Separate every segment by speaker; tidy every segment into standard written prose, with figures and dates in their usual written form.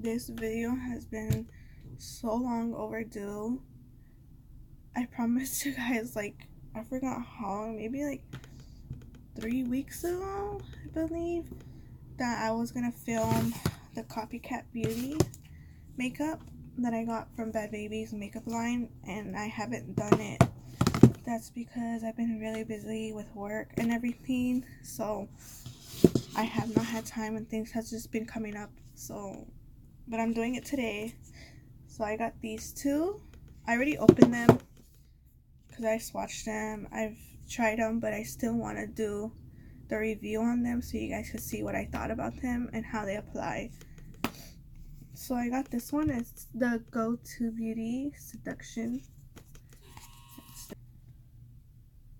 Speaker 1: This video has been so long overdue. I promised you guys, like, I forgot how long, maybe like 3 weeks ago, I believe, that I was gonna film the CopyCat Beauty makeup that I got from Bad Baby's makeup line, and I haven't done it. That's because I've been really busy with work and everything, so I have not had time and things have just been coming up. So, but I'm doing it today. So I got these two. I already opened them because I swatched them. I've tried them, but I still want to do the review on them so you guys can see what I thought about them and how they apply. So I got this one. It's the Go-To Beauty Seduction.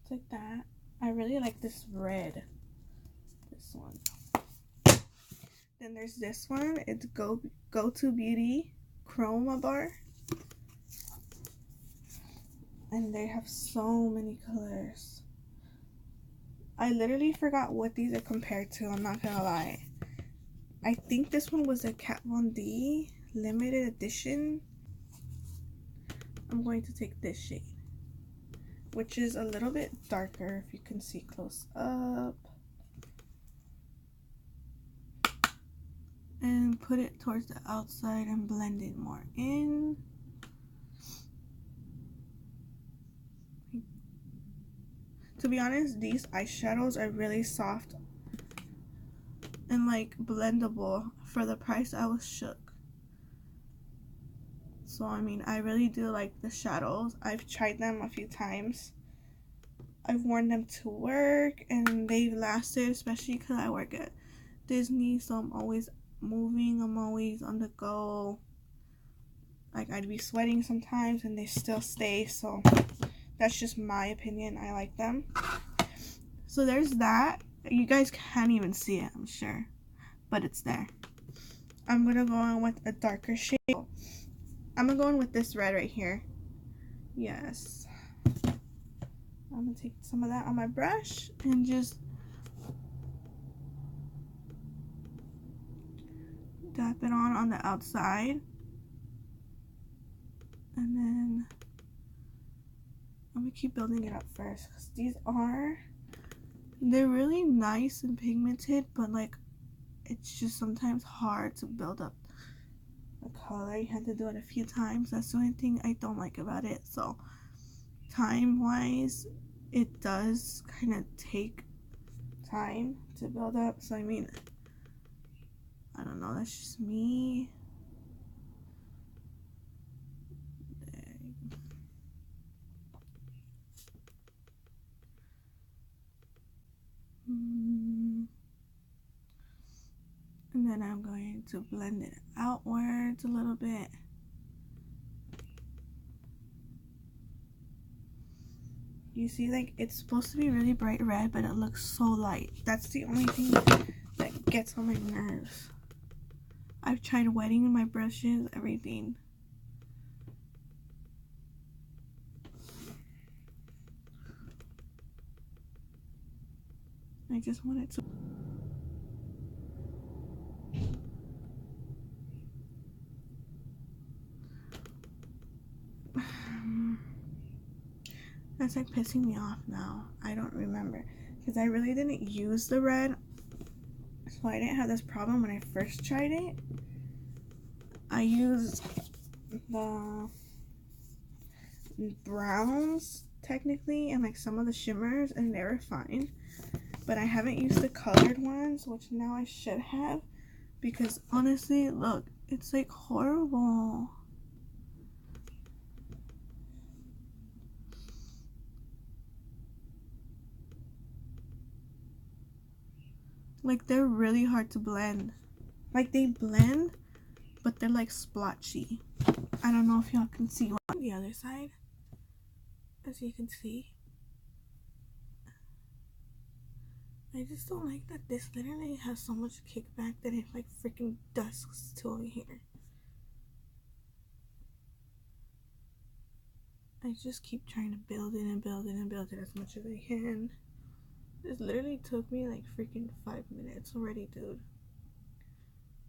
Speaker 1: It's like that. I really like this red. This one. Then there's this one. It's Go-To Beauty Chroma Bar. And they have so many colors. I literally forgot what these are compared to. I'm not gonna lie. I think this one was a Kat Von D limited edition. I'm going to take this shade, which is a little bit darker if you can see close up, and put it towards the outside and blend it more in. To be honest, these eyeshadows are really soft and like blendable. For the price, I was shook. So I mean, I really do like the shadows. I've tried them a few times. I've worn them to work and they've lasted, especially because I work at Disney, so I'm always moving, I'm always on the go. Like, I'd be sweating sometimes and they still stay, so that's just my opinion. I like them. So there's that. You guys can't even see it, I'm sure, but it's there. I'm gonna go on with a darker shade. I'm gonna go in with this red right here. Yes. I'm gonna take some of that on my brush and just dab it on the outside. And then I'm gonna keep building it up first, because they're really nice and pigmented, but like it's just sometimes hard to build up the color. You have to do it a few times. That's the only thing I don't like about it. So time wise, it does kind of take time to build up. So I mean, I don't know, that's just me. And then I'm going to blend it outwards a little bit. You see, like, it's supposed to be really bright red, but it looks so light. That's the only thing that gets on my nerves. I've tried wetting my brushes, everything. I just want it to... That's like pissing me off now. I don't remember, because I really didn't use the red, so I didn't have this problem when I first tried it. I used the browns technically and like some of the shimmers, and they were fine, but I haven't used the colored ones, which now I should have, because honestly, look, it's like horrible. Like, they're really hard to blend. Like, they blend, but they're like splotchy. I don't know if y'all can see on the other side. As you can see, I just don't like that this literally has so much kickback that it like freaking dusks to over here. I just keep trying to build it and build it and build it as much as I can. This literally took me like freaking 5 minutes already, dude.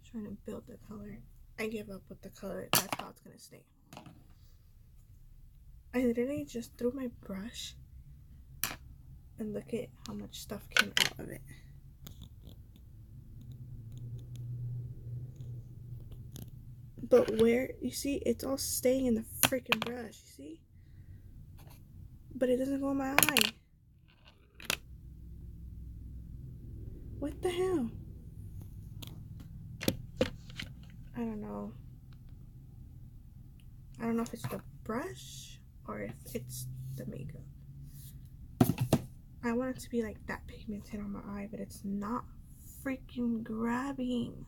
Speaker 1: Trying to build the color. I give up with the color. That's how it's gonna stay. I literally just threw my brush and look at how much stuff came out of it. But where, you see, it's all staying in the freaking brush, you see? But it doesn't go in my eye. What the hell? I don't know. I don't know if it's the brush or if it's the makeup. I want it to be like that pigmented on my eye, but it's not freaking grabbing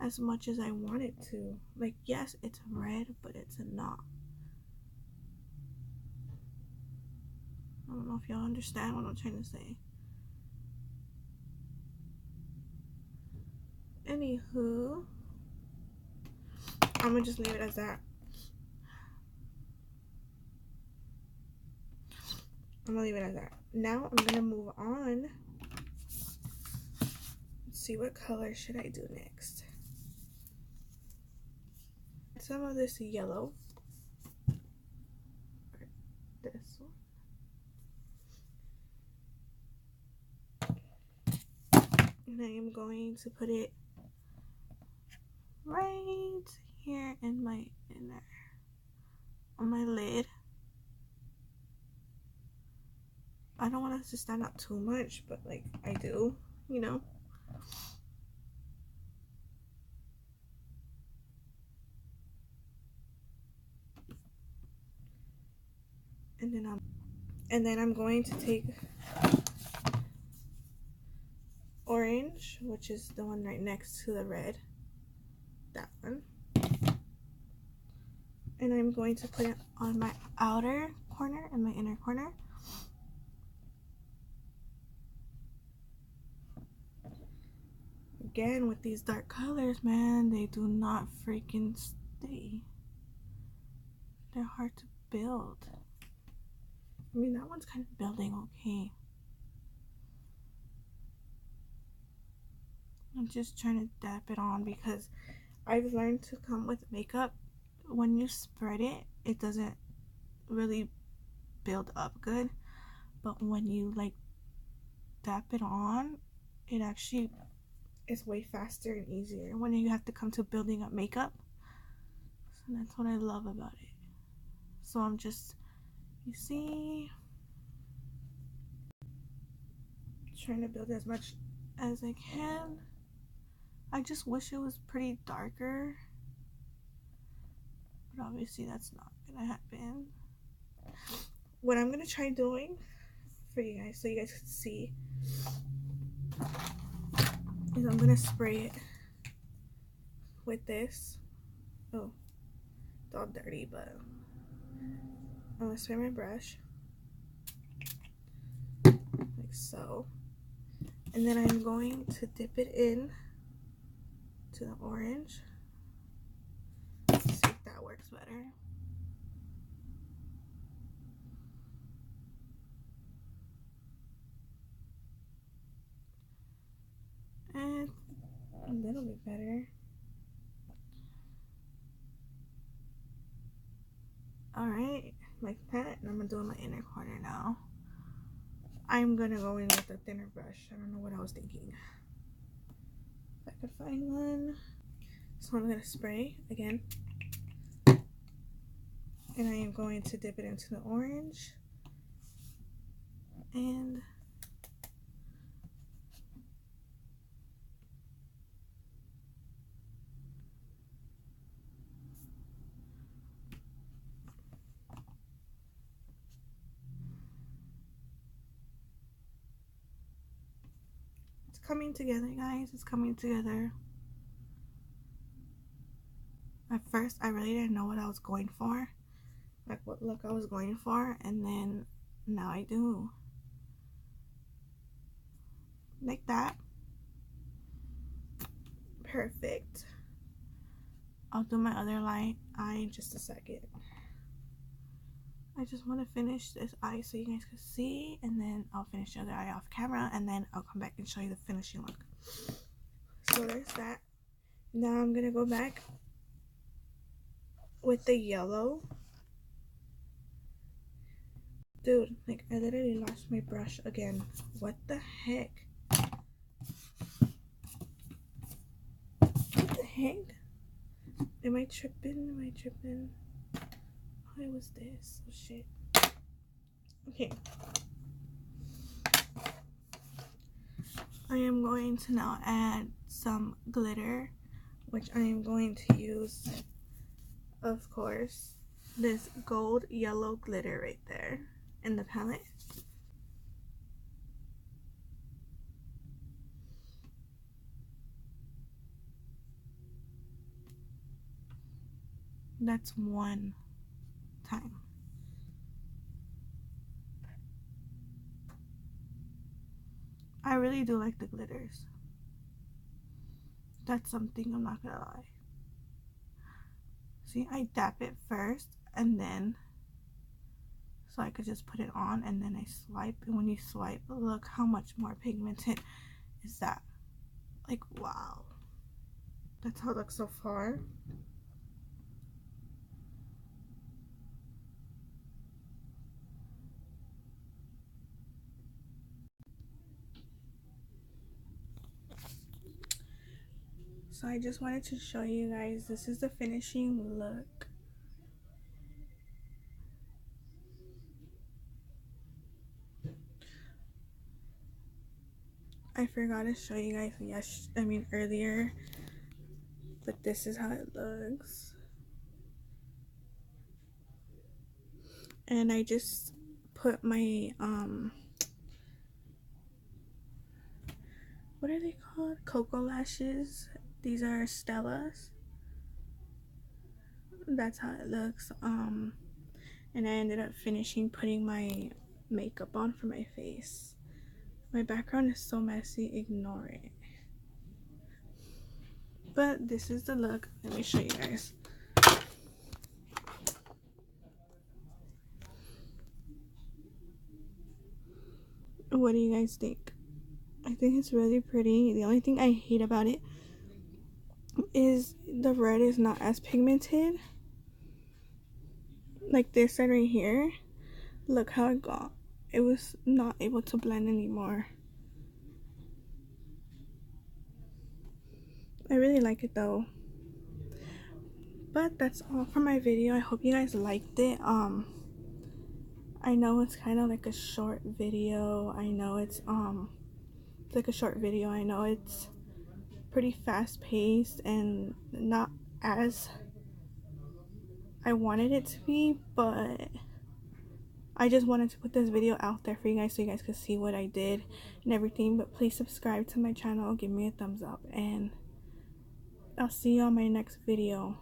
Speaker 1: as much as I want it to. Like, yes, it's red, but it's not. I don't know if y'all understand what I'm trying to say. Anywho, I'm gonna just leave it as that. I'm gonna leave it as that. Now I'm gonna move on. Let's see, what color should I do next? Some of this yellow. Or this one. And I am going to put it right here in my inner, on my lid. I don't want it to stand out too much, but like I do, you know. And then I'm going to take orange, which is the one right next to the red, that one, and I'm going to put it on my outer corner and my inner corner. Again, with these dark colors, man, they do not freaking stay. They're hard to build. I mean, that one's kind of building okay. I'm just trying to dab it on because I've learned to come with makeup. When you spread it, it doesn't really build up good. But when you like dab it on, it actually is way faster and easier when you have to come to building up makeup. So that's what I love about it. So I'm just, you see, trying to build as much as I can. I just wish it was pretty darker, but obviously that's not gonna happen. What I'm gonna try doing for you guys, so you guys can see, is I'm gonna spray it with this. Oh, it's all dirty, but I'm gonna spray my brush like so, and then I'm going to dip it in to the orange. Let's see if that works better. And a little bit better. Alright, like that. And I'm gonna do my inner corner now. I'm gonna go in with a thinner brush. I don't know what I was thinking. If I could find one. So I'm gonna spray again. And I am going to dip it into the orange. And it's coming together, guys. It's coming together. At first, I really didn't know what I was going for. Like what look I was going for. And then now I do. Like that. Perfect. I'll do my other eye in just a second. I just want to finish this eye so you guys can see, and then I'll finish the other eye off camera, and then I'll come back and show you the finishing look. So there's that. Now I'm gonna go back with the yellow. Dude, like, I literally lost my brush again. What the heck? What the heck? Am I tripping? Am I tripping? Why was this? Oh shit. Okay. I am going to now add some glitter, which I am going to use, of course, this gold yellow glitter right there in the palette. That's one time. I really do like the glitters. That's something, I'm not gonna lie. See, I dab it first and then, so I could just put it on, and then I swipe, and when you swipe, look how much more pigmented is that. Like, wow. That's how it looks so far. So I just wanted to show you guys, this is the finishing look. I forgot to show you guys earlier, but this is how it looks. And I just put my what are they called? Cocoa lashes. These are Stella's. That's how it looks. And I ended up finishing putting my makeup on for my face. My background is so messy, ignore it. But this is the look. Let me show you guys. What do you guys think? I think it's really pretty. The only thing I hate about it is the red is not as pigmented. Like this side right here. Look how it got. It was not able to blend anymore. I really like it though. But that's all for my video. I hope you guys liked it. I know it's kind of like a short video. I know it's like a short video. I know it's pretty fast paced and not as I wanted it to be, but I just wanted to put this video out there for you guys so you guys could see what I did and everything. But please subscribe to my channel, give me a thumbs up, and I'll see you on my next video.